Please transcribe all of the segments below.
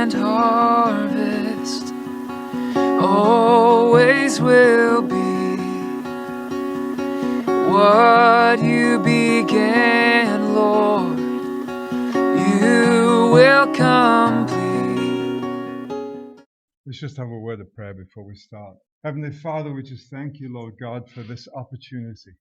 and harvest always will be what you began, Lord, you will complete. Let's just have a word of prayer before we start. Heavenly Father, we just thank you, Lord God, for this opportunity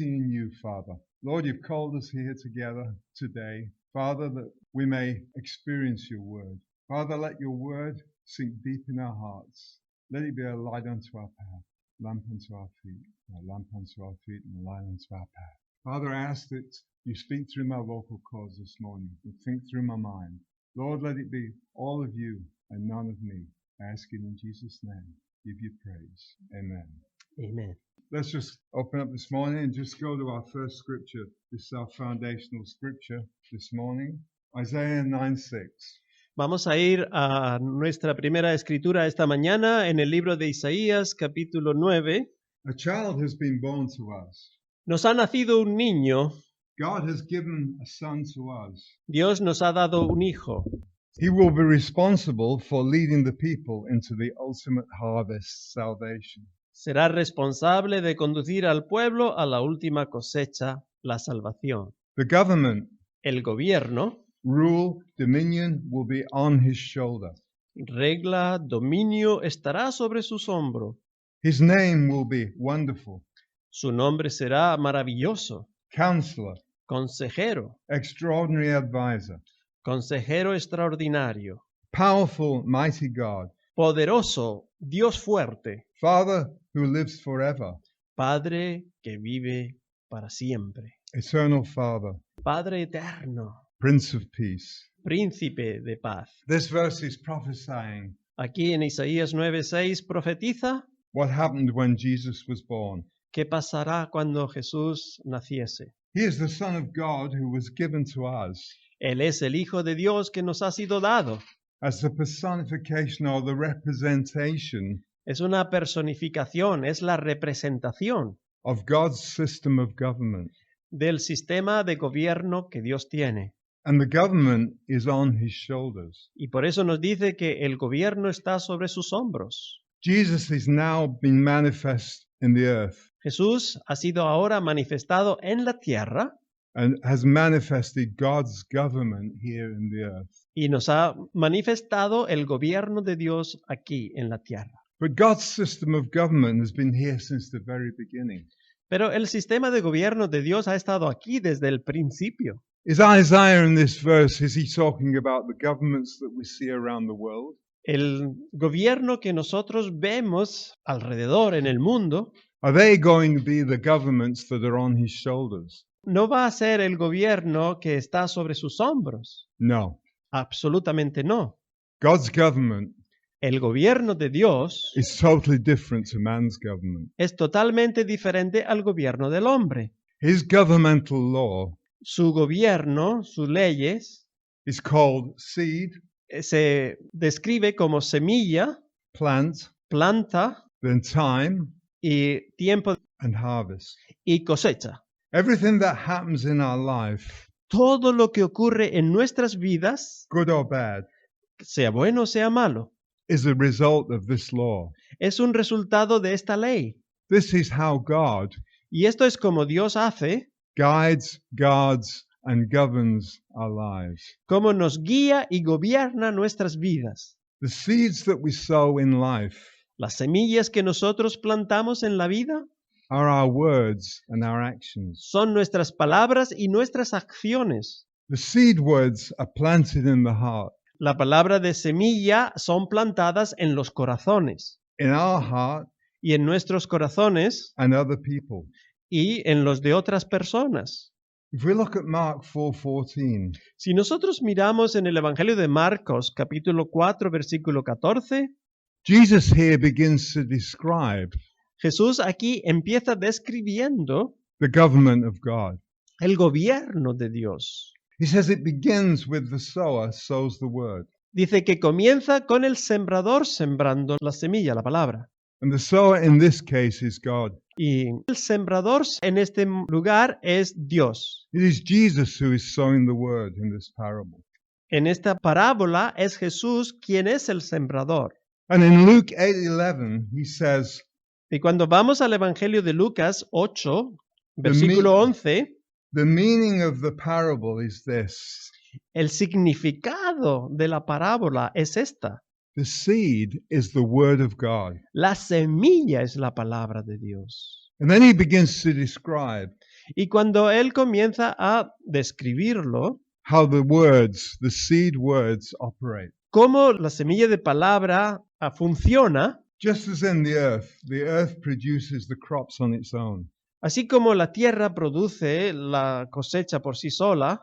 in you, Father. Lord, you've called us here together today, Father, that we may experience your word. Father, let your word sink deep in our hearts. Let it be a light unto our path, lamp unto our feet, a lamp unto our feet, and a light unto our path. Father, I ask that you speak through my vocal cords this morning and think through my mind. Lord, let it be all of you and none of me. I ask it in Jesus' name. Give you praise. Amen. Amen. Let's just open up this morning and just go to our first scripture. This is our foundational scripture this morning. Isaiah 9:6. Vamos a ir a nuestra primera escritura esta mañana en el libro de Isaías, capítulo 9. A child has been born to us. Nos ha nacido un niño, God has given a son to us. Dios nos ha dado un hijo. He will be responsible for leading the people into the ultimate harvest, salvation. Será responsable de conducir al pueblo a la última cosecha, la salvación. The government, El gobierno, rule, dominion will be on his shoulder. regla, dominio estará sobre sus hombros. His name will be Wonderful, Su nombre será maravilloso, Counselor, consejero, Extraordinary Advisor, consejero extraordinario, Powerful, Mighty God, poderoso, Dios fuerte, Father who lives forever, Padre que vive para siempre, Eternal Father, Padre eterno, Prince of Peace. príncipe de paz. This verse is prophesying Aquí en Isaías 9:6 profetiza what happened when Jesus was born. qué pasará cuando Jesús naciese. He is the Son of God who was given to us Él es el Hijo de Dios que nos ha sido dado. as the personification or the representation Es una personificación, es la representación of God's system of government. del sistema de gobierno que Dios tiene. And the government is on his shoulders. Y por eso nos dice que el gobierno está sobre sus hombros. Jesus is now been manifest in the earth Jesús ha sido ahora manifestado en la tierra and has manifested God's government here in the earth. y nos ha manifestado el gobierno de Dios aquí en la tierra. But God's system of government has been here since the very beginning. Pero el sistema de gobierno de Dios ha estado aquí desde el principio. Is Isaiah in this verse, is he talking about the governments that we see around the world? El gobierno que nosotros vemos alrededor en el mundo Are they going to be the governments that are on his shoulders? no va a ser el gobierno que está sobre sus hombros. No. Absolutamente no. God's government El gobierno de Dios is totally different to man's government. es totalmente diferente al gobierno del hombre. His governmental law Su gobierno, sus leyes, is called seed, se describe como semilla, plant, planta then time, y tiempo and harvest. y cosecha. Everything that happens in our life, Todo lo que ocurre en nuestras vidas, good or bad, sea bueno o sea malo, is a result of this law. es un resultado de esta ley. This is how God Y esto es como Dios hace, guides, guards, and governs our lives. cómo nos guía y gobierna nuestras vidas. The seeds that we sow in life Las semillas que nosotros plantamos en la vida are our words and our actions. son nuestras palabras y nuestras acciones. The seed words are planted in the heart. La palabra de semilla son plantadas en los corazones In our heart y en nuestros corazones and other people. y en los de otras personas. If we look at Mark 4:14, Si nosotros miramos en el Evangelio de Marcos, capítulo 4, versículo 14, Jesus here begins to describe Jesús aquí empieza describiendo the government of God. el gobierno de Dios. He says it begins with the sower sows the word. Dice que comienza con el sembrador sembrando la semilla, la palabra. And the sower in this case is God. Y el sembrador en este lugar es Dios. It is Jesus who is sowing the word in this parable. En esta parábola es Jesús quien es el sembrador. And in Luke 8:11, he says, Y cuando vamos al Evangelio de Lucas 8, The versículo me- 11, the meaning of the parable is this. el significado de la parábola es esta. The seed is the word of God. La semilla es la palabra de Dios. And then he begins to describe Y cuando él comienza a describirlo, how the seed words operate. cómo la semilla de palabra funciona, Just as in the earth produces the crops on its own. así como la tierra produce la cosecha por sí sola,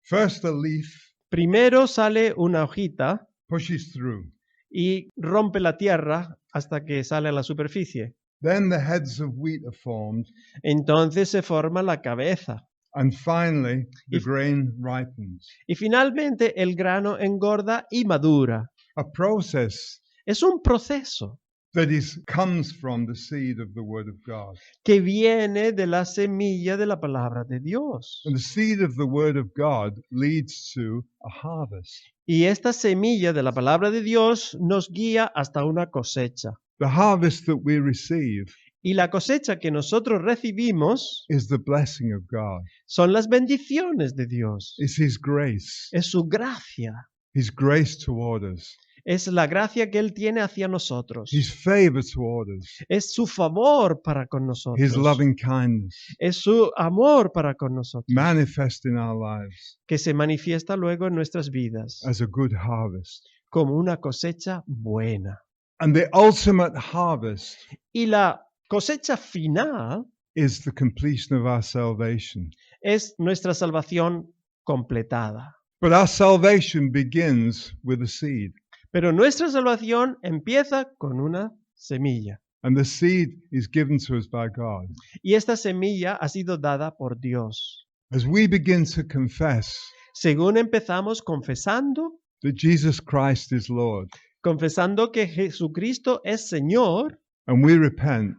First, a leaf primero sale una hojita pushes through. y rompe la tierra hasta que sale a la superficie. Then the heads of wheat are formed. Entonces se forma la cabeza. And finally, the If- grain ripens. Y finalmente el grano engorda y madura. A process Es un proceso that comes from the seed of the word of God. que viene de la semilla de la palabra de Dios. And the seed of the word of God leads to a harvest. Y esta semilla de la palabra de Dios nos guía hasta una cosecha. The harvest that we receive Y la cosecha que nosotros recibimos is the blessing of God. son las bendiciones de Dios. It's His grace. Es su gracia. His grace toward us. Es la gracia que Él tiene hacia nosotros. His favor toward us. Es su favor para con His nosotros. loving kindness Es su amor para con nosotros, manifest in our lives que se manifiesta luego en nuestras vidas as a good harvest. como una cosecha buena. And the ultimate harvest Y la cosecha final is the completion of our salvation. es nuestra salvación completada. But our salvation begins with a seed. Pero nuestra salvación empieza con una semilla. And the seed is given to us by God. Y esta semilla ha sido dada por Dios. As we begin to confess Según empezamos confesando, that Jesus Christ is Lord, confesando que Jesucristo es Señor and we repent,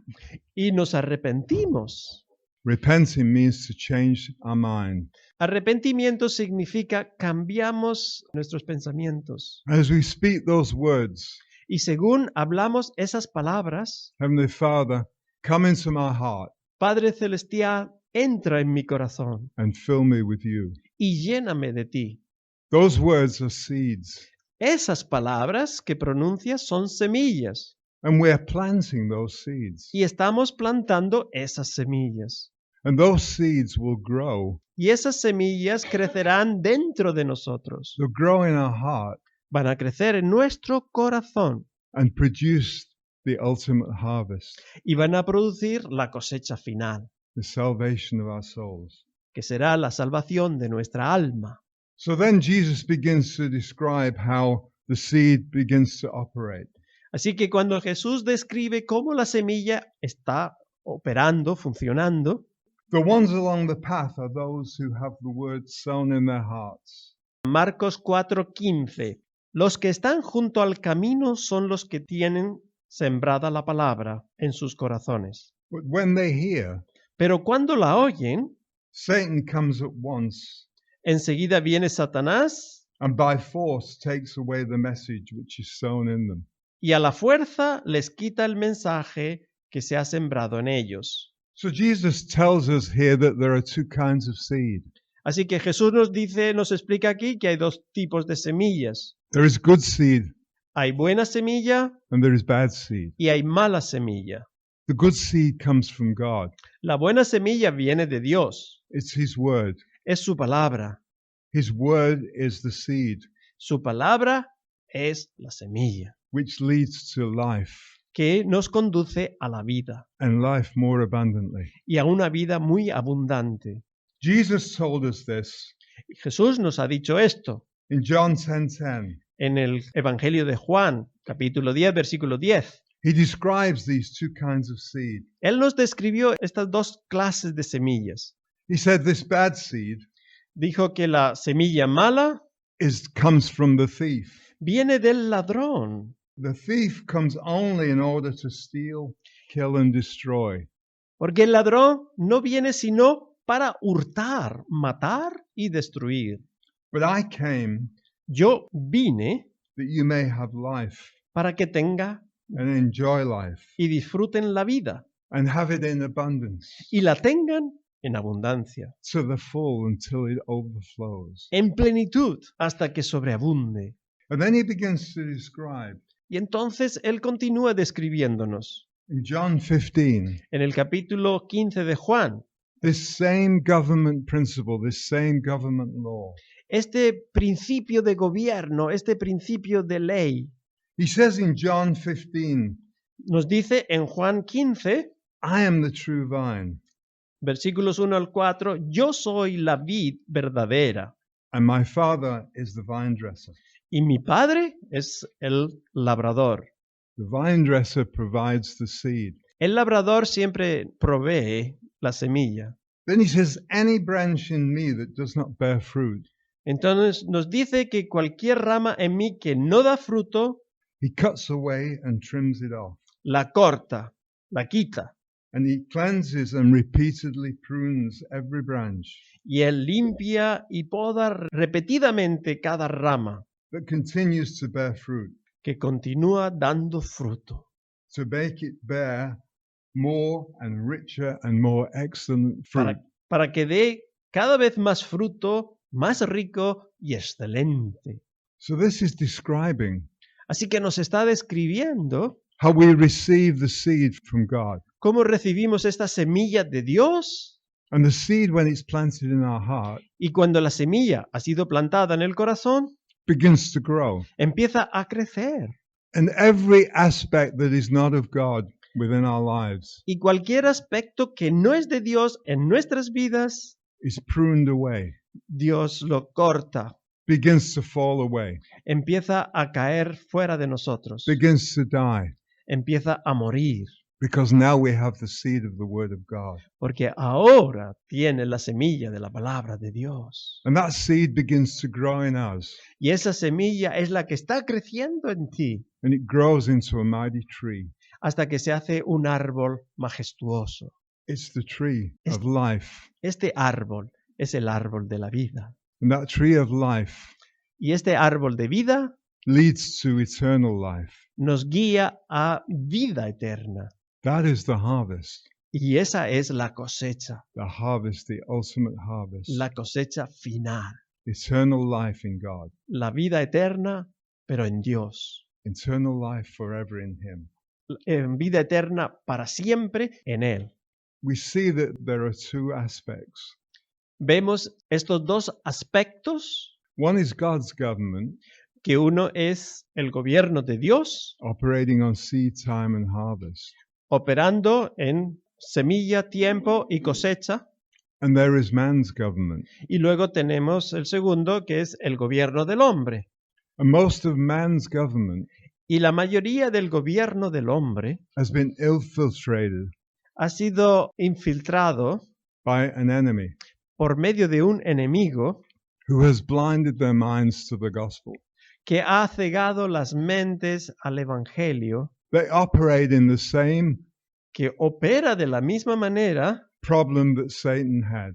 y nos arrepentimos. repenting means to change our mind. Arrepentimiento significa cambiamos nuestros pensamientos. As we speak those words, Y según hablamos esas palabras, Heavenly Father, come into my heart Padre Celestial, entra en mi corazón and fill me with you. y lléname de ti. Those words are seeds, Esas palabras que pronuncias son semillas and we are planting those seeds. y estamos plantando esas semillas. And those seeds will grow. Y esas semillas crecerán dentro de nosotros. They'll grow in our heart Van a crecer en nuestro corazón and produce the ultimate harvest, y van a producir la cosecha final, the salvation of our souls. que será la salvación de nuestra alma. So then Jesus begins to describe how the seed begins to operate. Así que cuando Jesús describe cómo la semilla está operando, funcionando, The ones along the path are those who have the word sown in their hearts. Marcos 4:15, los que están junto al camino son los que tienen sembrada la palabra en sus corazones. But when they hear, Pero cuando la oyen, Satan comes at once enseguida viene Satanás and by force takes away the message which is sown in them. y a la fuerza les quita el mensaje que se ha sembrado en ellos. So Jesus tells us here that there are two kinds of seed. Así que Jesús nos explica aquí que hay dos tipos de semillas. There is good seed Hay buena semilla and there is bad seed. y hay mala semilla. The good seed comes from God. La buena semilla viene de Dios. It's His word. Es su palabra. His word is the seed Su palabra es la semilla which leads to life que nos conduce a la vida and life more abundantly. y a una vida muy abundante. Jesus told us this Jesús nos ha dicho esto in John 10:10. en el Evangelio de Juan, capítulo 10, versículo 10. He describes these two kinds of seed. Él nos describió estas dos clases de semillas. He said this bad seed Dijo que la semilla mala comes from the thief. viene del ladrón, The thief comes only in order to steal, kill, and destroy. porque el ladrón no viene sino para hurtar, matar y destruir. But I came Yo vine that you may have life para que tenga and enjoy life y disfruten la vida and have it in abundance y la tengan en abundancia, to the full until it overflows. en plenitud, hasta que sobreabunde. And then he begins to describe Y entonces él continúa describiéndonos in John 15 en el capítulo 15 de Juan this same government principle, this same government law. este principio de gobierno, este principio de ley. He says in John 15, Nos dice en Juan 15, I am the true vine, versículos 1 al 4, yo soy la vid verdadera and my Father is the vine dresser. y mi padre es el labrador. The vine dresser provides the seed. El labrador siempre provee la semilla. Then he says, any branch in me that does not bear fruit, Entonces nos dice que cualquier rama en mí que no da fruto, he cuts away and trims it off. la corta, la quita. And he cleanses and repeatedly prunes every branch Y él limpia y poda repetidamente cada rama that continues to bear fruit, que continúa dando fruto, to make it bear more and richer and more excellent fruit. para que dé cada vez más fruto, más rico y excelente. So this is describing Así que nos está describiendo how we receive the seed from God. cómo recibimos esta semilla de Dios. And the seed, when it's planted in our heart, Y cuando la semilla ha sido plantada en el corazón, begins to grow. empieza a crecer. And every aspect that is not of God within our lives Y cualquier aspecto que no es de Dios en nuestras vidas, is pruned away, Dios lo corta, begins to fall away, empieza a caer fuera de nosotros, begins to die, empieza a morir, because now we have the seed of the Word of God. porque ahora tiene la semilla de la palabra de Dios. And that seed begins to grow in us, Y esa semilla es la que está creciendo en ti and it grows into a mighty tree. hasta que se hace un árbol majestuoso. It's the tree of life. Este árbol es el árbol de la vida. And that tree of life Y este árbol de vida leads to eternal life. nos guía a vida eterna. That is the harvest. Y esa es la cosecha, The harvest, the ultimate harvest. la cosecha final. Eternal life in God. La vida eterna, pero en Dios. Eternal life forever in Him. En vida eterna para siempre en Él. We see that there are two aspects. Vemos estos dos aspectos, One is God's government, que uno es el gobierno de Dios, operating on seed time and harvest. operando en semilla, tiempo y cosecha. And there is man's government. Y luego tenemos el segundo, que es el gobierno del hombre. And most of man's government Y la mayoría del gobierno del hombre has been infiltrated ha sido infiltrado by an enemy por medio de un enemigo who has blinded their minds to the gospel. que ha cegado las mentes al evangelio, They operate in the same que opera de la misma manera problem that Satan had.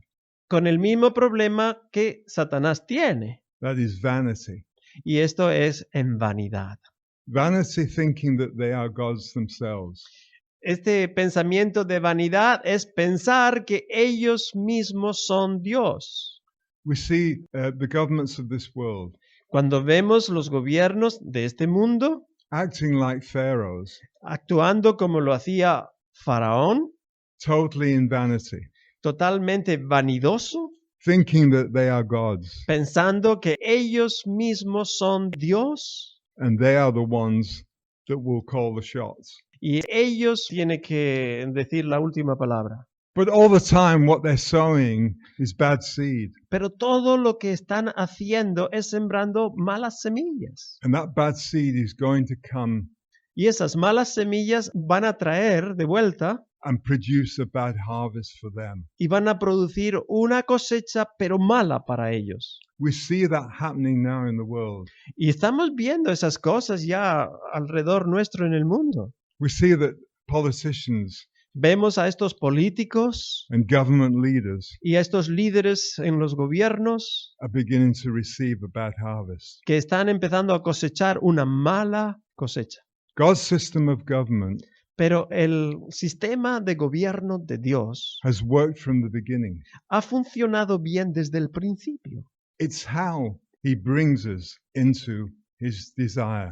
con el mismo problema que Satanás tiene. That is vanity. Y esto es en vanidad. Vanity thinking that they are gods themselves. Este pensamiento de vanidad es pensar que ellos mismos son Dios. We see the governments of this world Cuando vemos los gobiernos de este mundo acting like pharaohs, actuando como lo hacía Faraón, totally in vanity, totalmente vanidoso, thinking that they are gods pensando que ellos mismos son Dios and they are the ones that will call the shots. y ellos tienen que decir la última palabra. But all the time, what they're sowing is bad seed. Pero todo lo que están haciendo es sembrando malas semillas. And that bad seed is going to come Y esas malas semillas van a traer de vuelta and produce a bad harvest for them. y van a producir una cosecha, pero mala para ellos. We see that happening now in the world. Y estamos viendo esas cosas ya alrededor nuestro en el mundo. We see that politicians Vemos a estos políticos and government leaders y a estos líderes en los gobiernos are beginning to receive a bad harvest. que están empezando a cosechar una mala cosecha. God's system of government Pero el sistema de gobierno de Dios has worked from the beginning. ha funcionado bien desde el principio. It's how he brings us into his desire.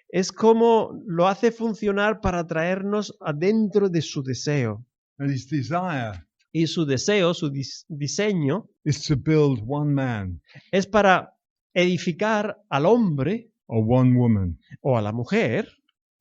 Es como lo hace funcionar para traernos adentro de su deseo. And his desire Y su deseo, su diseño, is to build one man es para edificar al hombre or one woman o a la mujer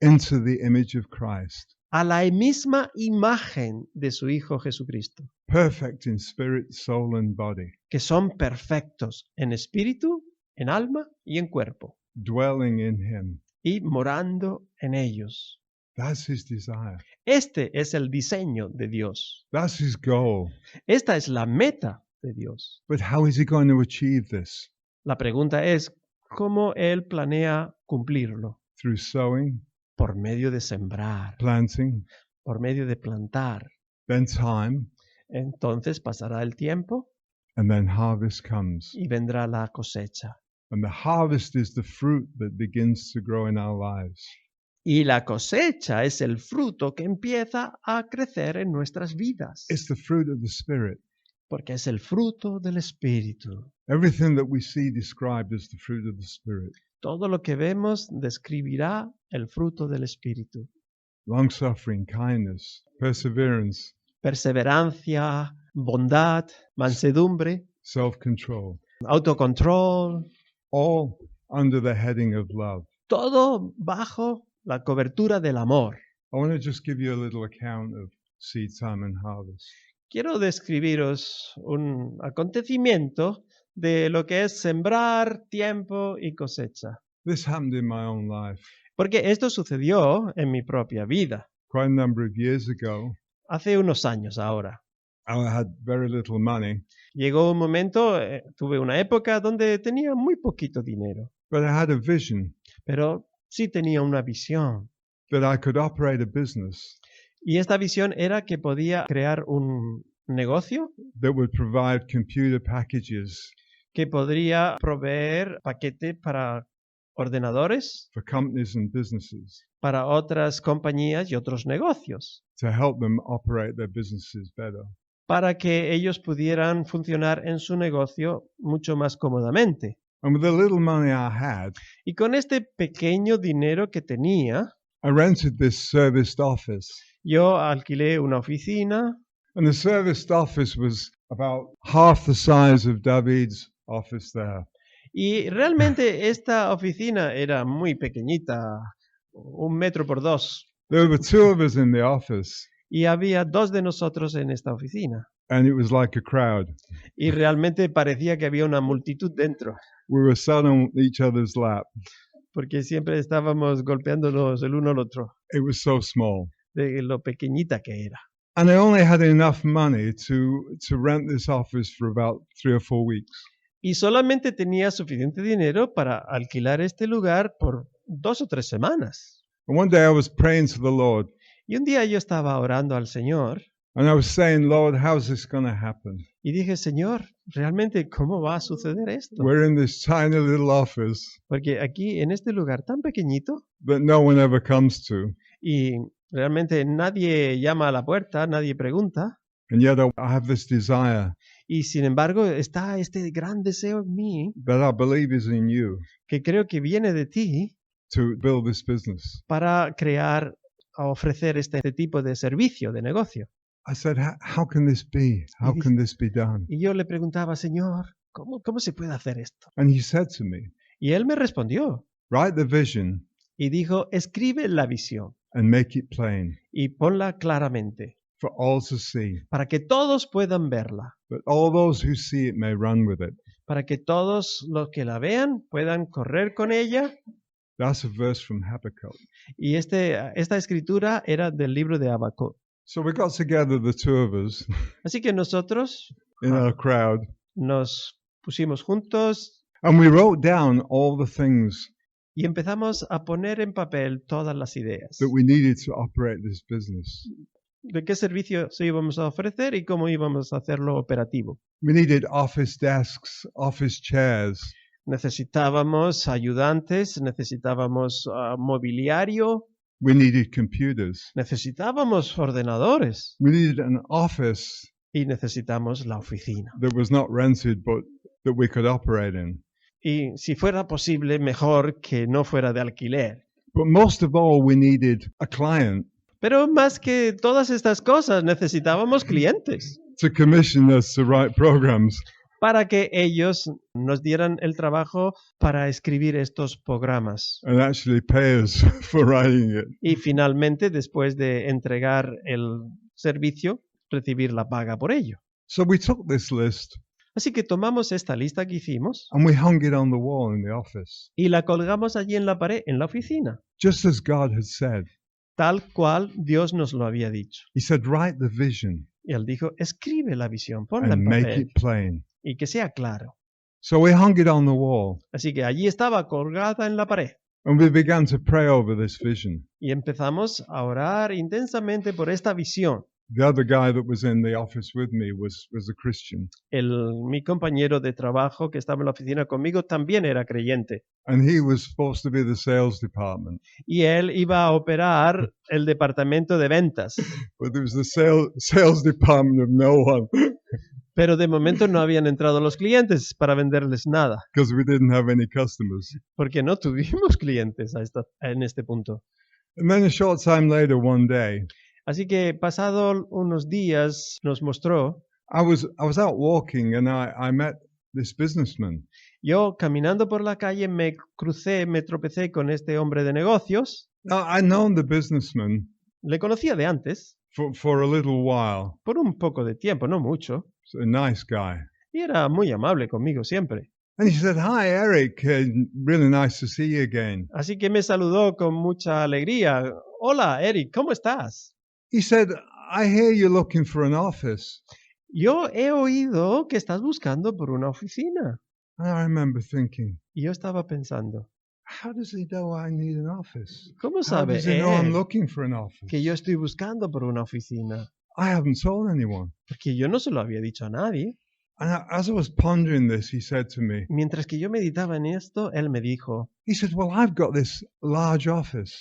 into the image of Christ, a la misma imagen de su Hijo Jesucristo, perfect in spirit, soul, and body, que son perfectos en espíritu, en alma y en cuerpo, dwelling in him. y morando en ellos. That's his desire. Este es el diseño de Dios. That's his goal. Esta es la meta de Dios. But how is he going to achieve this? La pregunta es, ¿cómo Él planea cumplirlo? Through sowing, Por medio de sembrar, planting, por medio de plantar. then time, Entonces pasará el tiempo and then harvest comes. y vendrá la cosecha. And the harvest is the fruit that begins to grow in our lives. Y la cosecha es el fruto que empieza a crecer en nuestras vidas, It's the fruit of the Spirit. porque es el fruto del Espíritu. Everything that we see described as the fruit of the Spirit. Todo lo que vemos describirá el fruto del Espíritu. Long-suffering, kindness, perseverance, Perseverancia, bondad, mansedumbre, self-control, autocontrol, all under the heading of love. todo bajo la cobertura del amor. I want to just give you a little account of seed time and harvest. Quiero describiros un acontecimiento de lo que es sembrar, tiempo y cosecha. This happened in my own life. Porque esto sucedió en mi propia vida, Quite a number of years ago, hace unos años ahora. I had very little money, Llegó un momento, tuve una época donde tenía muy poquito dinero, but I had a vision pero sí tenía una visión. that I could operate a business Y esta visión era que podía crear un negocio that would provide computer packages que podría proveer paquetes para ordenadores, for companies and businesses para otras compañías y otros negocios, to help them operate their businesses better. para que ellos pudieran funcionar en su negocio mucho más cómodamente. And with the little money I had, Y con este pequeño dinero que tenía, I rented this serviced office. yo alquilé una oficina And the serviced office was about half the size of David's office there. y realmente esta oficina era muy pequeñita, 1 metro por 2, There were two of us in the office, y había 2 de nosotros en esta oficina. and it was like a crowd. Y realmente parecía que había una multitud dentro, We were sat on each other's lap. porque siempre estábamos golpeándonos el uno al otro, It was so small. de lo pequeñita que era. And I only had enough money to rent this office for about 3 or 4 weeks. Y solamente tenía suficiente dinero para alquilar este lugar por 2 o 3 semanas. And one day I was praying to the Lord, Y un día yo estaba orando al Señor and I was saying, Lord, how's this going to happen? y dije, Señor, ¿realmente cómo va a suceder esto? We're in this tiny little office Porque aquí en este lugar tan pequeñito that no one ever comes to. y realmente nadie llama a la puerta, nadie pregunta. And yet I have this desire Y sin embargo está este gran deseo en mí, that I believe is in you que creo que viene de ti, to build this business. para crear o ofrecer este tipo de servicio, de negocio. I said, how can this be? How can this be done? Y yo le preguntaba, Señor, ¿cómo se puede hacer esto? And he said to me, Y él me respondió write the vision y dijo, escribe la visión and make it plain y ponla claramente for all to see, para que todos puedan verla, that all those who see it may run with it. para que todos los que la vean puedan correr con ella. That's a verse from Habakkuk. Y esta escritura era del libro de Habacuc. So we got together, the two of us, Así que nosotros in our crowd, nos pusimos juntos and we wrote down all the things y empezamos a poner en papel todas las ideas that we needed to operate this business. de qué servicio se íbamos a ofrecer y cómo íbamos a hacerlo operativo. We needed office desks, office chairs. Necesitábamos ayudantes, necesitábamos mobiliario, We needed computers. necesitábamos ordenadores We needed an office y necesitamos la oficina. that was not rented but that we could operate in. Y si fuera posible, mejor que no fuera de alquiler. But most of all, we needed a client Pero más que todas estas cosas, necesitábamos clientes to commission us to write programs. para que ellos nos dieran el trabajo para escribir estos programas. And actually pay us for writing it. Y finalmente, después de entregar el servicio, recibir la paga por ello. So we took this list Así que tomamos esta lista que hicimos and we hung it on the wall in the office, y la colgamos allí en la pared, en la oficina, just as God had said. tal cual Dios nos lo había dicho. He said, write the vision Y él dijo, escribe la visión, ponla and en make papel it plain. y que sea claro. So we hung it on the wall Así que allí estaba colgada en la pared. and we began to pray over this vision. Y empezamos a orar intensamente por esta visión. The other guy that was in the office with me was a Christian, Mi compañero de trabajo que estaba en la oficina conmigo también era creyente. and he was supposed to be the sales department, Y él iba a operar el departamento de ventas. but there was the sales department of no one Pero de momento no habían entrado los clientes para venderles nada, because we didn't have any customers. porque no tuvimos clientes en este punto. And then a short time later, one day, Así que pasado unos días nos mostró, I was out walking and I met this businessman. yo caminando por la calle me tropecé con este hombre de negocios. Now, I'd known the businessman Le conocía de antes, for a little while. por un poco de tiempo, no mucho, He's a nice guy. y era muy amable conmigo siempre. And he said, hi, Eric, really nice to see you again. Así que me saludó con mucha alegría. Hola, Eric, ¿cómo estás? He said, I hear you're looking for an office. Yo he oído que estás buscando por una oficina. And I remember thinking, Y yo estaba pensando, how does he know I need an office? ¿cómo How sabe does he know I'm él looking for an office? que yo estoy buscando por una oficina? I haven't told anyone. Porque yo no se lo había dicho a nadie. And as I was pondering this, he said to me, Mientras que yo meditaba en esto, él me dijo, he said, well, I've got this large office.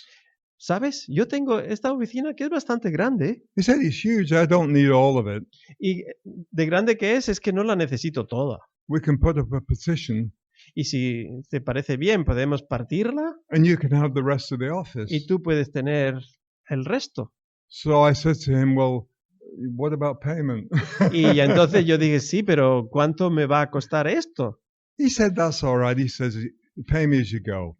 ¿sabes? Yo tengo esta oficina que es bastante grande. He said, it's huge. I don't need all of it. Y de grande que es que no la necesito toda. We can put up a petition Y si te parece bien, podemos partirla and you can have the rest of the office. y tú puedes tener el resto. So I said to him, well, what about payment? Y entonces yo dije, sí, pero ¿cuánto me va a costar esto? He said, that's all right. He says, pay me as you go.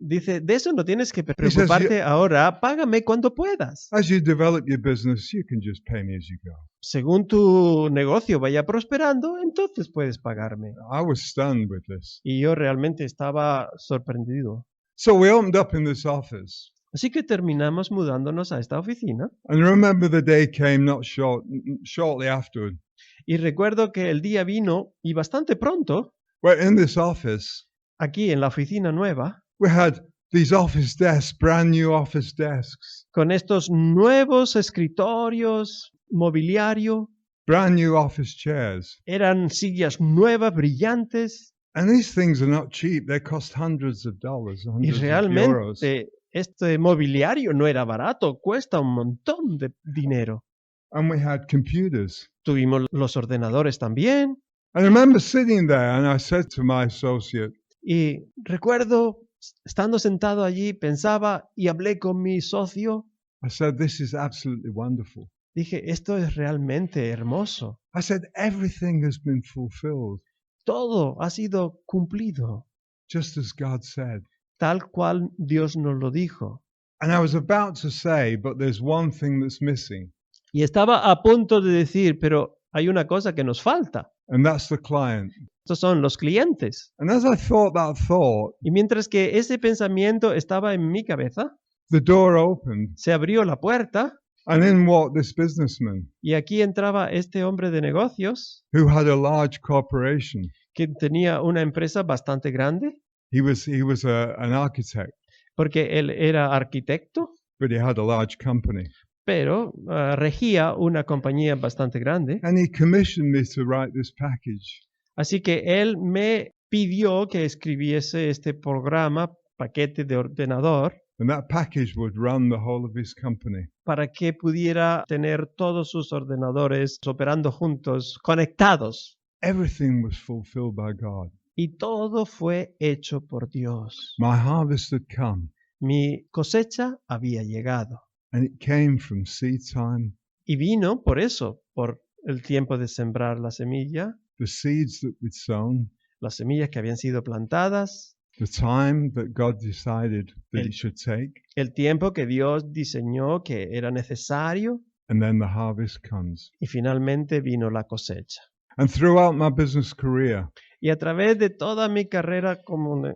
Dice, de eso no tienes que preocuparte ahora, págame cuando puedas. As you develop your business, you can just pay me as you go. Según tu negocio vaya prosperando, entonces puedes pagarme. I was stunned with this. Y yo realmente estaba sorprendido. So we opened up in this office. Así que terminamos mudándonos a esta oficina. And remember the day came not shortly afterward. Y recuerdo que el día vino, y bastante pronto, Where in this office, aquí en la oficina nueva, we had these office desks, brand new office desks, con estos nuevos escritorios, mobiliario, brand new office chairs. eran sillas nuevas, brillantes, And these things are not cheap. They cost hundreds of dollars, y hundreds of euros. realmente este mobiliario no era barato, cuesta un montón de dinero. And we had computers. Tuvimos los ordenadores también, I remember sitting there and I said to my associate, y recuerdo, estando sentado allí, pensaba y hablé con mi socio, I said, this is absolutely wonderful. dije, esto es realmente hermoso. I said, everything has been fulfilled, Todo ha sido cumplido, just as God said. tal cual Dios nos lo dijo. And I was about to say, but there's one thing that's missing, Y estaba a punto de decir, pero hay una cosa que nos falta. and that's the client. Estos son los clientes. And as I thought that thought, Y mientras que ese pensamiento estaba en mi cabeza, the door opened, se abrió la puerta and in walked this businessman y aquí entraba este hombre de negocios who had a large corporation. que tenía una empresa bastante grande He was an architect, porque él era arquitecto, but he had a large company. pero regía una compañía bastante grande. And he commissioned me to write this package. Así que él me pidió que escribiese este programa, paquete de ordenador, And that package would run the whole of his company. para que pudiera tener todos sus ordenadores operando juntos, conectados. Everything was fulfilled by God. Y todo fue hecho por Dios. My harvest had come, Mi cosecha había llegado. and it came from seed time, Y vino por eso, por el tiempo de sembrar la semilla, the seeds that we'd sown, las semillas que habían sido plantadas, the time that God decided that El- it should take, el tiempo que Dios diseñó que era necesario, and then the harvest comes. y finalmente vino la cosecha. And throughout my business career, Y a través de toda mi carrera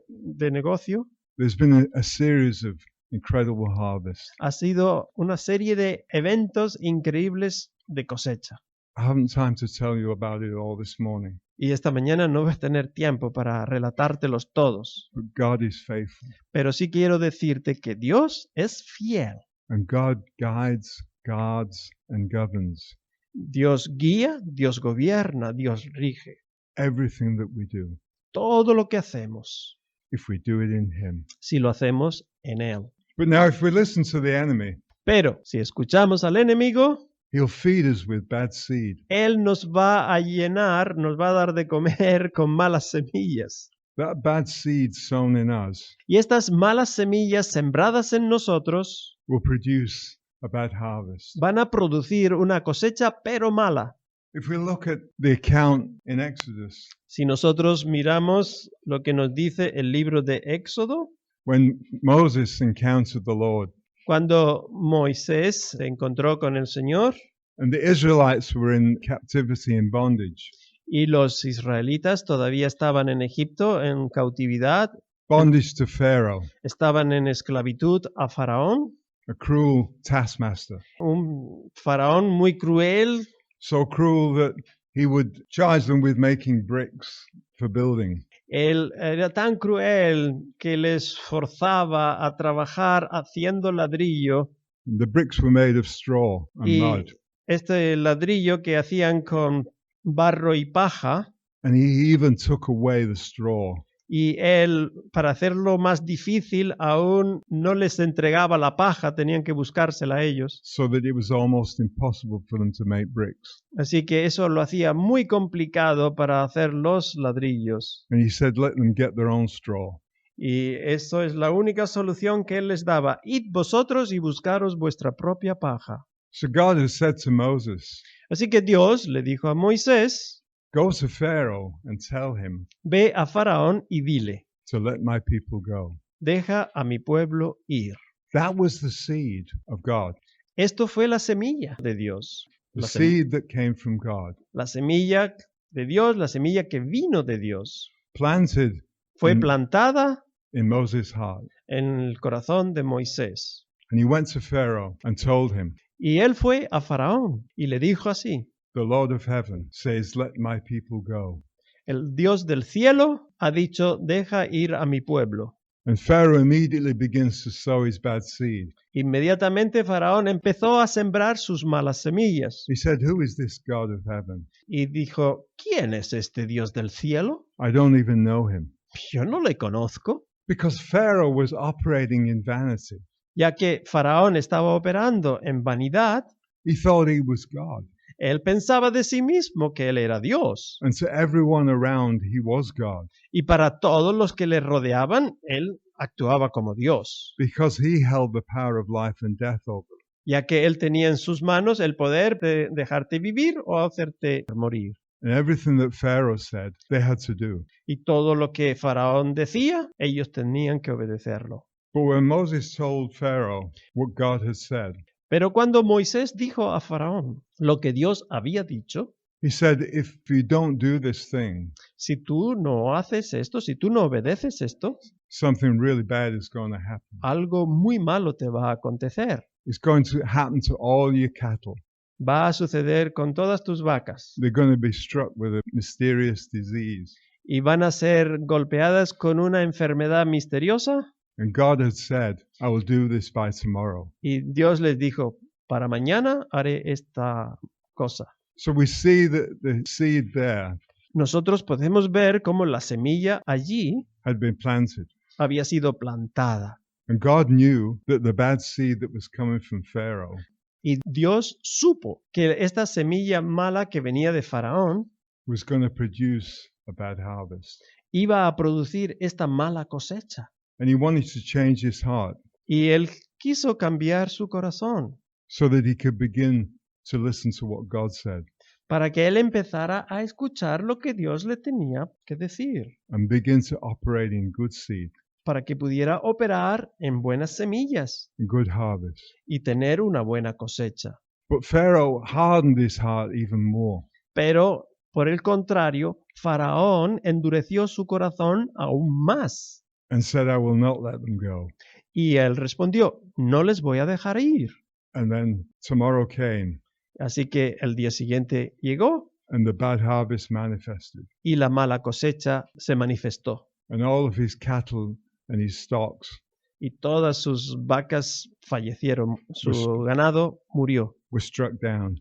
de negocio, there's been a series of incredible harvests. ha sido una serie de eventos increíbles de cosecha. I haven't time to tell you about it all this morning, Y esta mañana no voy a tener tiempo para relatártelos todos, but God is faithful, pero sí quiero decirte que Dios es fiel. and God guides, guards, and governs Dios guía, Dios gobierna, Dios rige. everything that we do Todo lo que hacemos, if we do it in Him. si lo hacemos en Él. But now, if we listen to the enemy, Pero si escuchamos al enemigo, he'll feed us with bad seed. Él nos va a llenar, nos va a dar de comer con malas semillas. That bad seed sown in us Y estas malas semillas sembradas en nosotros will produce a bad harvest. van a producir una cosecha pero mala. If we look at the account in Exodus, Si nosotros miramos lo que nos dice el libro de Éxodo, when Moses encountered the Lord, cuando Moisés se encontró con el Señor and the Israelites were in captivity and bondage, y los israelitas todavía estaban en Egipto en cautividad, bondage to Pharaoh, estaban en esclavitud a Faraón, a cruel taskmaster, un faraón muy cruel, so cruel that he would charge them with making bricks for building. él era tan cruel que les forzaba a trabajar haciendo ladrillo, The bricks were made of straw and y mud, este ladrillo que hacían con barro y paja, and he even took away the straw. y él, para hacerlo más difícil, aún no les entregaba la paja, tenían que buscársela ellos. So that it was almost impossible for them to make bricks. Así que eso lo hacía muy complicado para hacer los ladrillos. And he said, let them get their own straw. Y eso es la única solución que él les daba. Id vosotros y buscaros vuestra propia paja. So God has said to Moses, Así que Dios le dijo a Moisés, go to Pharaoh and tell him ve a Faraón y dile, to let my people go. deja a mi pueblo ir. That was the seed of God, Esto fue la semilla de Dios. the La, seed that came from God, la semilla de Dios, la semilla que vino de Dios. planted Fue Mm. plantada in Moses' heart. en el corazón de Moisés. And he went to Pharaoh and told him, Y él fue a Faraón y le dijo así, the Lord of heaven says, let my people go. el Dios del cielo ha dicho, deja ir a mi pueblo. And Pharaoh immediately begins to sow his bad seed. Inmediatamente Faraón empezó a sembrar sus malas semillas He said, who is this God of heaven? y dijo, ¿quién es este Dios del cielo? I don't even know him. Yo no le conozco, Because Pharaoh was operating in vanity. ya que Faraón estaba operando en vanidad. He thought he was God. Él pensaba de sí mismo que él era Dios, And to everyone around, he was God. y para todos los que le rodeaban, él actuaba como Dios, Because he held the power of life and death over them. ya que él tenía en sus manos el poder de dejarte vivir o hacerte morir. And everything that Pharaoh said, they had to do. Y todo lo que Faraón decía, ellos tenían que obedecerlo. But when Moses told Pharaoh what God had said, Pero cuando Moisés dijo a Faraón lo que Dios había dicho, he said, if you don't do this thing, si tú no haces esto, si tú no obedeces esto, something really bad is going to happen. algo muy malo te va a acontecer. It's going to happen to all your cattle. Va a suceder con todas tus vacas They're going to be struck with a mysterious disease. y van a ser golpeadas con una enfermedad misteriosa. And God had said, I will do this by tomorrow. Y Dios les dijo, para mañana haré esta cosa. So we see that the seed there Nosotros podemos ver cómo la semilla allí had been planted. había sido plantada. And God knew that the bad seed that was coming from Pharaoh Y Dios supo que esta semilla mala que venía de Faraón was going to produce a bad harvest. iba a producir esta mala cosecha. And he wanted to change his heart Y él quiso cambiar su corazón so that he could begin to listen to what God said para que él empezara a escuchar lo que Dios le tenía que decir, and begin to operate in good seed para que pudiera operar en buenas semillas and good harvest. y tener una buena cosecha. But Pharaoh hardened his heart even more. Pero, por el contrario, Faraón endureció su corazón aún más. And said, I will not let them go. Y él respondió, no les voy a dejar ir. And then tomorrow came, Así que el día siguiente llegó and the bad harvest manifested. y la mala cosecha se manifestó. And all of his cattle and his stocks Y todas sus vacas fallecieron, su Pues- ganado murió, were struck down.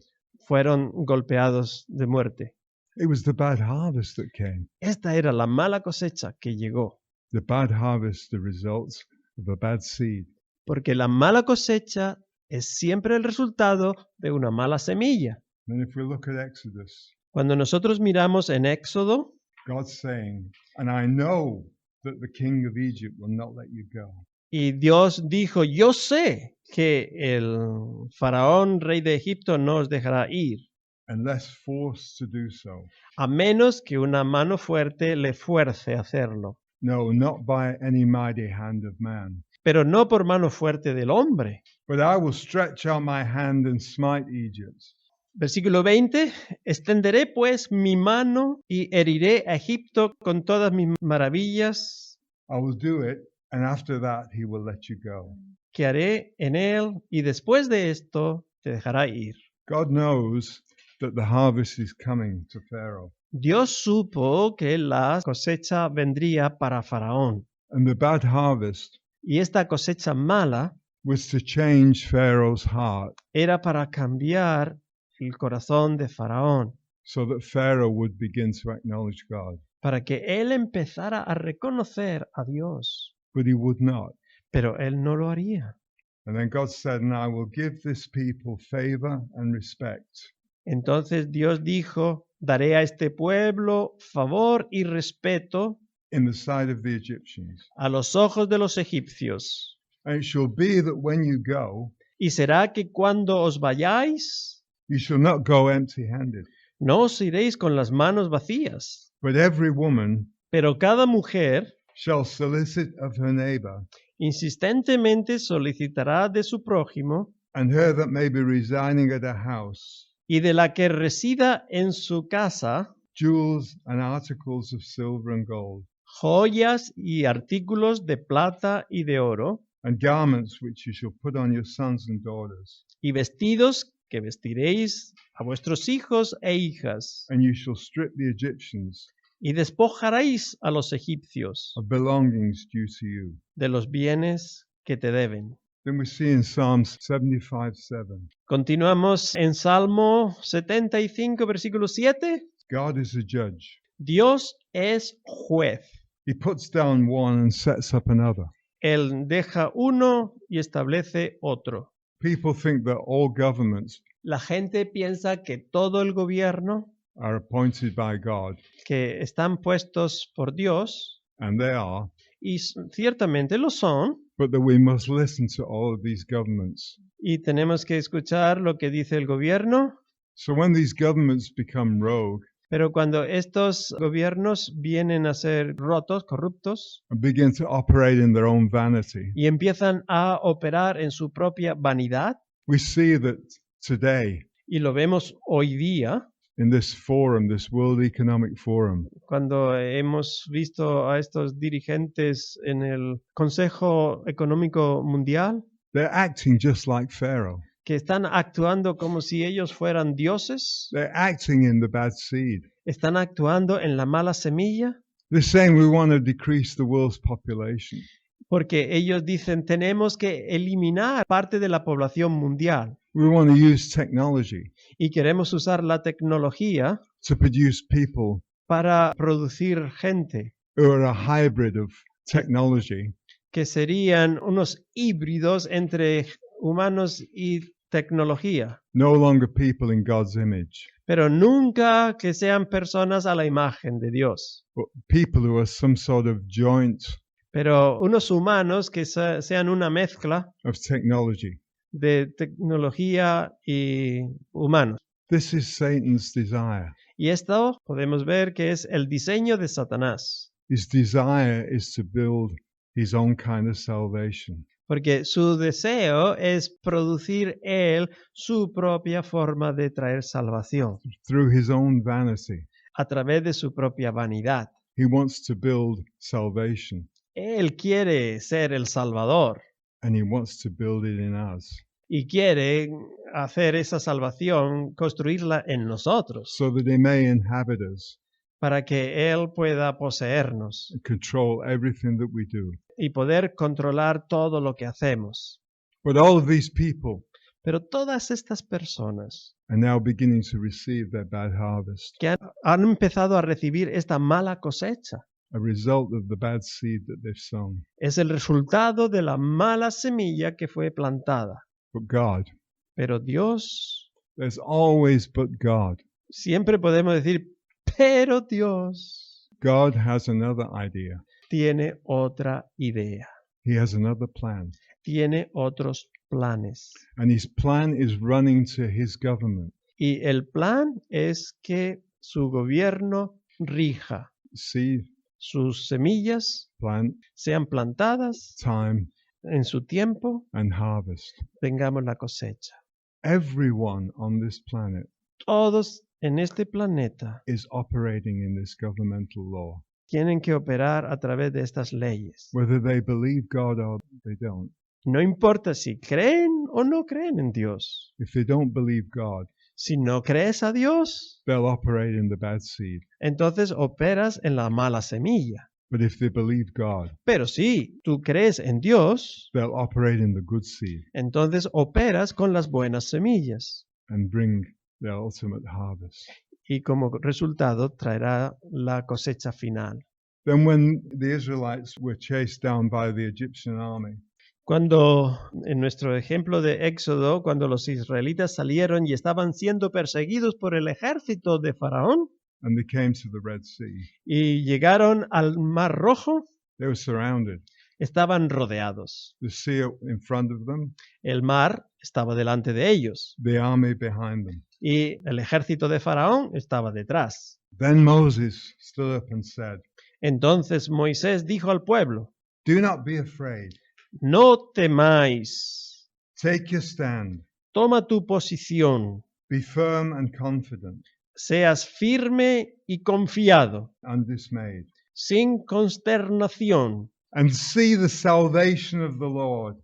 fueron golpeados de muerte. It was the bad harvest that came. Esta era la mala cosecha que llegó, The bad harvest, the results of a bad seed. porque la mala cosecha es siempre el resultado de una mala semilla. And if we look at Exodus, Cuando nosotros miramos en Éxodo, God's saying, and I know that the king of Egypt will not let you go. y Dios dijo, yo sé que el faraón, rey de Egipto, no os dejará ir, Unless forced to do so. a menos que una mano fuerte le fuerce a hacerlo. No, not by any mighty hand of man. Pero no por mano fuerte del hombre. But I will stretch out my hand and smite Egypt. Versículo 20, extenderé pues mi mano y heriré a Egipto con todas mis maravillas I will do it, and after that he will let you go. que haré en él, y después de esto te dejará ir. God knows that the harvest is coming to Pharaoh. Dios supo que la cosecha vendría para Faraón, And the bad harvest y esta cosecha mala was to change Pharaoh's heart era para cambiar el corazón de Faraón, so that Pharaoh would begin to acknowledge God. para que él empezara a reconocer a Dios, But he would not. pero él no lo haría. And then God said, and I will give this people favor and respect. Entonces Dios dijo, daré a este pueblo favor y respeto In the sight of the Egyptians. a los ojos de los egipcios. And it shall be that when you go, Y será que cuando os vayáis, you shall not go empty handed, no os iréis con las manos vacías, but every woman pero cada mujer shall solicit of her neighbor, insistentemente solicitará de su prójimo and her that may be residing at a house, y de la que resida en su casa, jewels and articles of silver and gold, joyas y artículos de plata y de oro, and garments which you shall put on your sons and daughters, y vestidos que vestiréis a vuestros hijos e hijas, and you shall strip the Egyptians y despojaréis a los egipcios of belongings due to you. de los bienes que te deben. Then we see in Psalms 75:7, Continuamos en Salmo 75, versículo 7. God is a judge. Dios es juez. He puts down one and sets up another. Él deja uno y establece otro. People think that all governments La gente piensa que todo el gobierno, are appointed by God, que están puestos por Dios, and they are, y ciertamente lo son, but that we must listen to all of these governments. y tenemos que escuchar lo que dice el gobierno, So when these governments become rogue pero cuando estos gobiernos vienen a ser rotos, corruptos, and begin to operate in their own vanity, y empiezan a operar en su propia vanidad, we see that today y lo vemos hoy día, in this forum, this World Economic Forum, cuando hemos visto a estos dirigentes en el Consejo Económico Mundial, they're acting just like Pharaoh. que están actuando como si ellos fueran dioses, They're acting in the bad seed. están actuando en la mala semilla, They're saying we want to decrease the world's population. porque ellos dicen tenemos que eliminar parte de la población mundial. We want to use technology y queremos usar la tecnología to produce people para producir gente who are a hybrid of technology que serían unos híbridos entre humanos y tecnología, no longer people in God's image, pero nunca que sean personas a la imagen de Dios, but people who are some sort of joint pero unos humanos que sean una mezcla of technology. de tecnología y humanos. This is Satan's desire. Y esto podemos ver que es el diseño de Satanás, His desire is to build his own kind of salvation. porque su deseo es producir él su propia forma de traer salvación Through his own vanity, a través de su propia vanidad. he wants to build salvation, Él quiere ser el Salvador and he wants to build it in us y quiere hacer esa salvación, construirla en nosotros, so that he may inhabit us para que Él pueda poseernos and control everything that we do. y poder controlar todo lo que hacemos. But all of these people Pero todas estas personas are now beginning to receive their bad harvest, que han empezado a recibir esta mala cosecha, a result of the bad seed that they've sown. es el resultado de la mala semilla que fue plantada. But God, Pero Dios, there's always but God. siempre podemos decir, pero Dios God has another idea. tiene otra idea, He has another plan. tiene otros planes. And his plan is running to his government. Y el plan es que su gobierno rija, Seed, sus semillas plant, sean plantadas time, en su tiempo, and harvest. tengamos la cosecha. Everyone on this planet Todos en este planeta is operating in this governmental law. tienen que operar a través de estas leyes. Whether they believe God or they don't. No importa si creen o no creen en Dios. If they don't believe God, Si no crees a Dios, they'll operate in the bad seed. entonces operas en la mala semilla. But if they believe God, Pero si tú crees en Dios, they'll operate in the good seed entonces operas con las buenas semillas. and bring their ultimate harvest. Y como resultado traerá la cosecha final. Then when the Israelites were chased down by the Egyptian army, Cuando, en nuestro ejemplo de Éxodo, cuando los israelitas salieron y estaban siendo perseguidos por el ejército de Faraón and they came to the Red Sea, y llegaron al Mar Rojo, they were surrounded. estaban rodeados. The sea in front of them, El mar estaba delante de ellos the army behind them. y el ejército de Faraón estaba detrás. Then Moses stood up and said, Entonces Moisés dijo al pueblo, "Do not be afraid. no temáis, Take your stand. toma tu posición, Be firm and confident, seas firme y confiado, undismayed, sin consternación, and see the salvation of the Lord,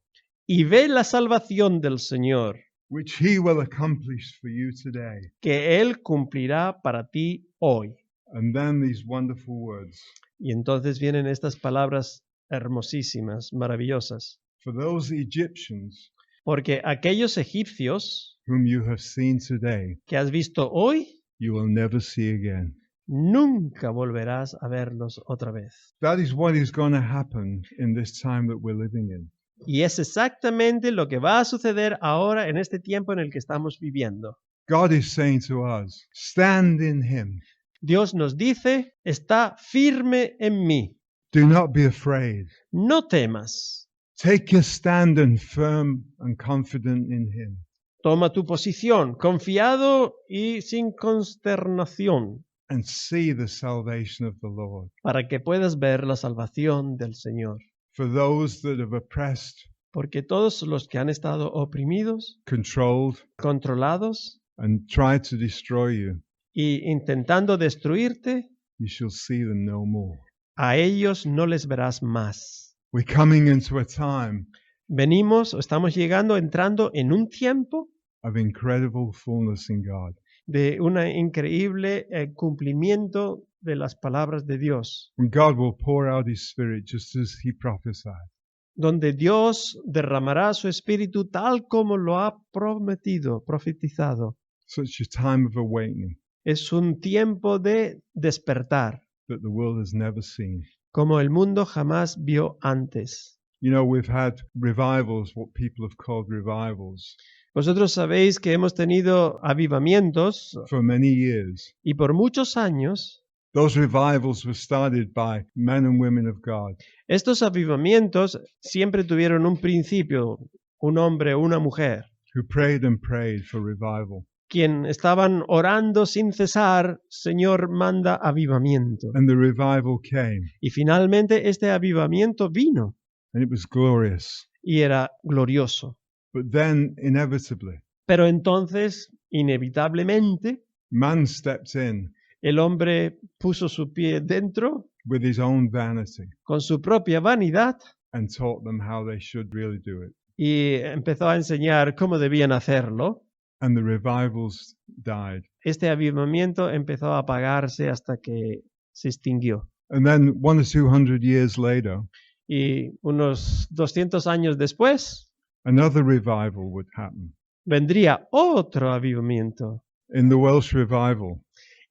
y ve la salvación del Señor, which he will accomplish for you today." que Él cumplirá para ti hoy. And then these wonderful words. Y entonces vienen estas palabras hermosísimas, maravillosas, For those Egyptians porque aquellos egipcios whom you have seen today, que has visto hoy, you will never see again. nunca volverás a verlos otra vez. That is what is going to happen in this time that we're living in. Y es exactamente lo que va a suceder ahora en este tiempo en el que estamos viviendo. God is saying to us, stand in him. Dios nos dice, está firme en mí, Do not be afraid. no temas, Take your stand and firm and confident in him. toma tu posición, confiado y sin consternación, And see the salvation of the Lord. para que puedas ver la salvación del Señor. For those that have oppressed, Porque todos los que han estado oprimidos, controlled, controlados and tried to destroy you, y intentando destruirte, you shall see them no more. a ellos no les verás más. We're coming into a time Venimos o estamos entrando en un tiempo of incredible fullness in God. de un increíble cumplimiento de las palabras de Dios, When God will pour out his spirit just as he prophesied. donde Dios derramará su espíritu tal como lo ha prometido, profetizado. Such a time of awakening Es un tiempo de despertar, that the world has never seen. como el mundo jamás vio antes. You know, we've had revivals, what people have called revivals, Vosotros sabéis que hemos tenido avivamientos for many years. y por muchos años Those revivals were started by men and women of God estos avivamientos siempre tuvieron un principio, un hombre o una mujer, who prayed and prayed for revival. quien estaban orando sin cesar, Señor, manda avivamiento. And the revival came, Y finalmente este avivamiento vino and it was glorious. y era glorioso. But then, inevitably, Pero entonces, inevitablemente, man stepped in el hombre puso su pie dentro with his own vanity con su propia vanidad and taught them how they should really do it. y empezó a enseñar cómo debían hacerlo. And the revivals died. Este avivamiento empezó a apagarse hasta que se extinguió. And then 100 or 200 years later, Y unos 200 años después, another revival would happen. vendría otro avivamiento. In the Welsh revival,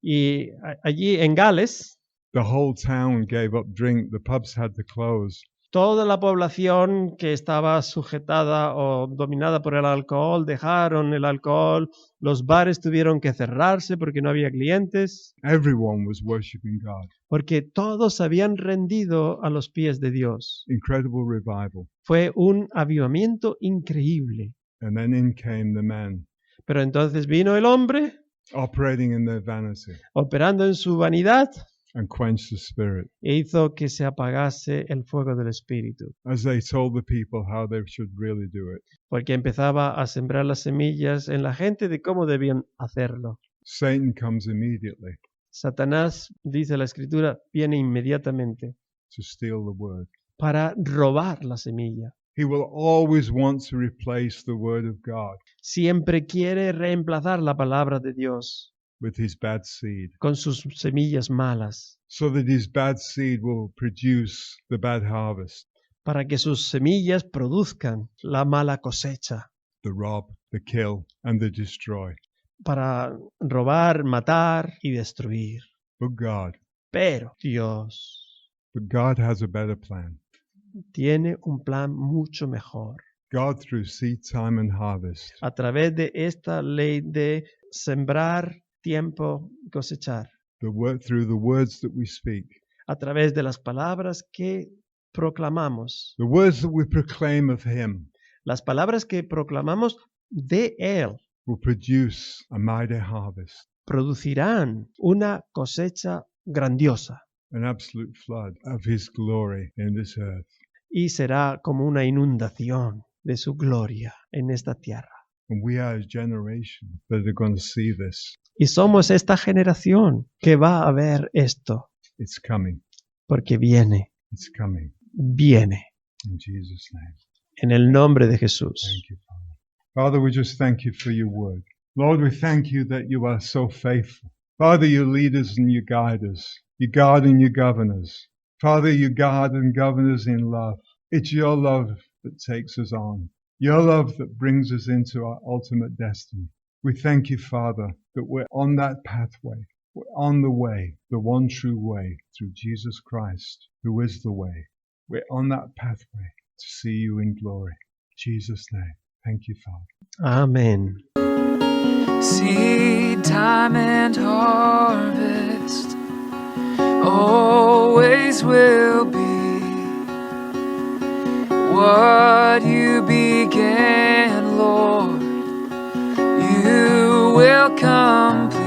Y allí en Gales, the whole town gave up drink. The pubs had to close. toda la población que estaba sujetada o dominada por el alcohol dejaron el alcohol, los bares tuvieron que cerrarse porque no había clientes, Everyone was worshiping God. porque todos se habían rendido a los pies de Dios. Incredible revival. Fue un avivamiento increíble. And then in came the men, Pero entonces vino el hombre, operating in their vanity, operando en su vanidad, and quenched the spirit e hizo que se apagase el fuego del Espíritu, as they told the people how they should really do it. porque empezaba a sembrar las semillas en la gente de cómo debían hacerlo. Satan comes immediately Satanás, dice la Escritura, viene inmediatamente to steal the word. para robar la semilla. He will always want to replace the word of God Siempre quiere reemplazar la palabra de Dios with his bad seed, con sus semillas malas, so that his bad seed will produce the bad harvest, para que sus semillas produzcan la mala cosecha, the rob, the kill, and the destroy. para robar, matar y destruir. But Pero God has a better plan. tiene un plan mucho mejor. God, through seed time and harvest, A través de esta ley de sembrar, tiempo y cosechar, through the words that we speak, a través de las palabras que proclamamos, the words that we proclaim of him, las palabras que proclamamos de Él, will produce a mighty harvest, producirán una cosecha grandiosa an absolute flood of his glory in this earth. y será como una inundación de su gloria en esta tierra. And we are a generation that are going to see this. Y somos esta generación que va a ver esto, It's coming. porque viene, It's coming. viene, In Jesus' name. en el nombre de Jesús. Thank you, Father. Father, we just thank you for your word. Lord, we thank you that you are so faithful. Father, you lead us and you guide us. You guard and you govern us. Father, you guard and govern us in love. It's your love that takes us on. Your love that brings us into our ultimate destiny. We thank you, Father, that we're on that pathway. We're on the way, the one true way, through Jesus Christ, who is the way. We're on that pathway to see you in glory. In Jesus' name. Thank you, Father. Amén. Seed time and harvest always will be what you began, Lord. You will complete.